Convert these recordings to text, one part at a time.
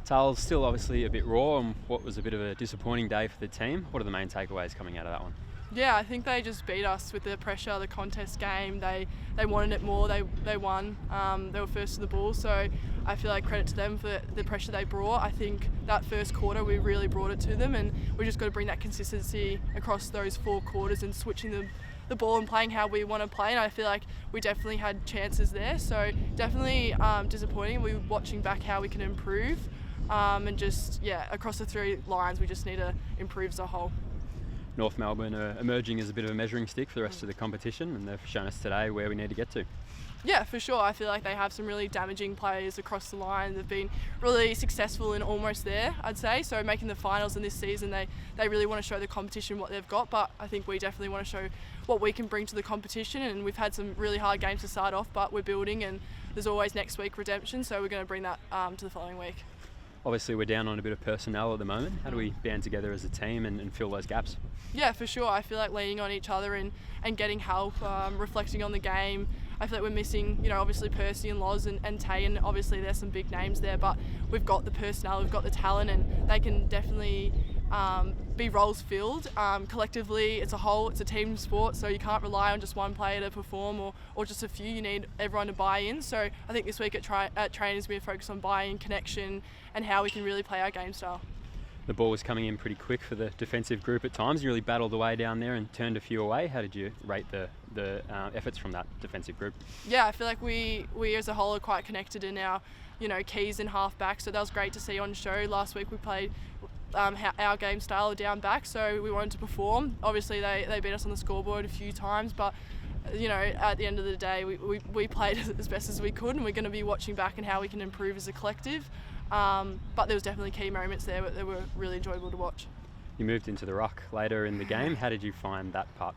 Tal's still obviously a bit raw and what was a bit of a disappointing day for the team. What are the main takeaways coming out of that one? Yeah, I think they just beat us with the pressure, the contest game. They wanted it more. They won. They were first to the ball, so I feel like credit to them for the pressure they brought. I think that first quarter we really brought it to them, and we just got to bring that consistency across those 4 quarters and switching the ball and playing how we want to play. And I feel like we definitely had chances there. So definitely disappointing. We were watching back how we can improve, and just across the 3 lines we just need to improve as a whole. North Melbourne are emerging as a bit of a measuring stick for the rest of the competition, and they've shown us today where we need to get to. Yeah, for sure. I feel like they have some really damaging players across the line. They've been really successful and almost there, I'd say. So making the finals in this season, they really want to show the competition what they've got, but I think we definitely want to show what we can bring to the competition, and we've had some really hard games to start off, but we're building, and there's always next week redemption, so we're going to bring that to the following week. Obviously we're down on a bit of personnel at the moment. How do we band together as a team and fill those gaps? Yeah, for sure. I feel like leaning on each other and getting help, reflecting on the game. I feel like we're missing, obviously Percy and Loz and Tay, and obviously there's some big names there, but we've got the personnel, we've got the talent, and they can definitely be roles filled. Collectively, it's a whole, it's a team sport, so you can't rely on just one player to perform or just a few. You need everyone to buy in. So I think this week at trainings we're focused on buy-in, connection, and how we can really play our game style. The ball was coming in pretty quick for the defensive group at times. You really battled away down there and turned a few away. How did you rate the efforts from that defensive group? Yeah, I feel like we as a whole are quite connected in our keys and half back, so that was great to see on show. Last week we played our game style down back, so we wanted to perform. Obviously they beat us on the scoreboard a few times, but at the end of the day we played as best as we could, and we're going to be watching back and how we can improve as a collective. But there was definitely key moments there that were really enjoyable to watch. You moved into the ruck later in the game. How did you find that part?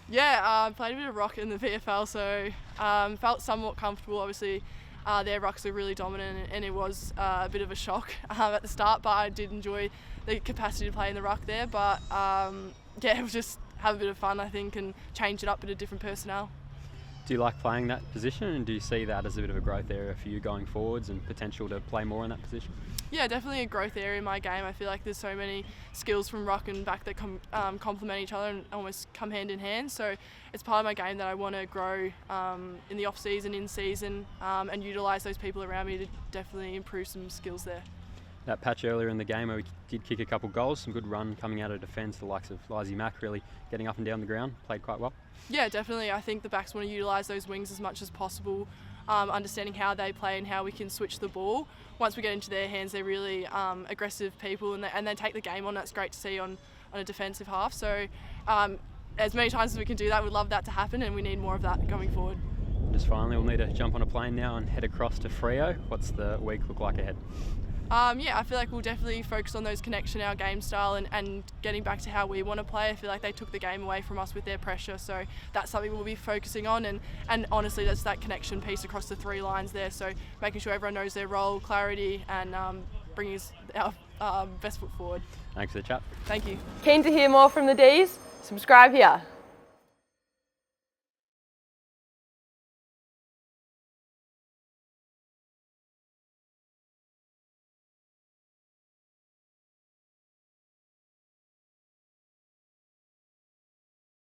Yeah, I played a bit of ruck in the VFL, so felt somewhat comfortable. Obviously their rucks are really dominant, and it was a bit of a shock at the start, but I did enjoy the capacity to play in the ruck there. But it was just have a bit of fun, I think, and change it up with a different personnel. Do you like playing that position, and do you see that as a bit of a growth area for you going forwards and potential to play more in that position? Yeah, definitely a growth area in my game. I feel like there's so many skills from ruck and back that complement each other and almost come hand in hand. So it's part of my game that I want to grow in the off-season, in-season, and utilise those people around me to definitely improve some skills there. That patch earlier in the game where we did kick a couple goals, some good run coming out of defence, the likes of Lizzie Mack really getting up and down the ground, played quite well. Yeah, definitely. I think the backs want to utilise those wings as much as possible, understanding how they play and how we can switch the ball. Once we get into their hands, they're really aggressive people, and they take the game on. That's great to see on a defensive half. So as many times as we can do that, we'd love that to happen, and we need more of that going forward. Just finally, we'll need to jump on a plane now and head across to Freo. What's the week look like ahead? I feel like we'll definitely focus on those connection, our game style, and getting back to how we want to play. I feel like they took the game away from us with their pressure, so that's something we'll be focusing on, and honestly that's that connection piece across the 3 lines there, so making sure everyone knows their role, clarity, and bringing our best foot forward. Thanks for the chat. Thank you. Keen to hear more from the Ds? Subscribe here.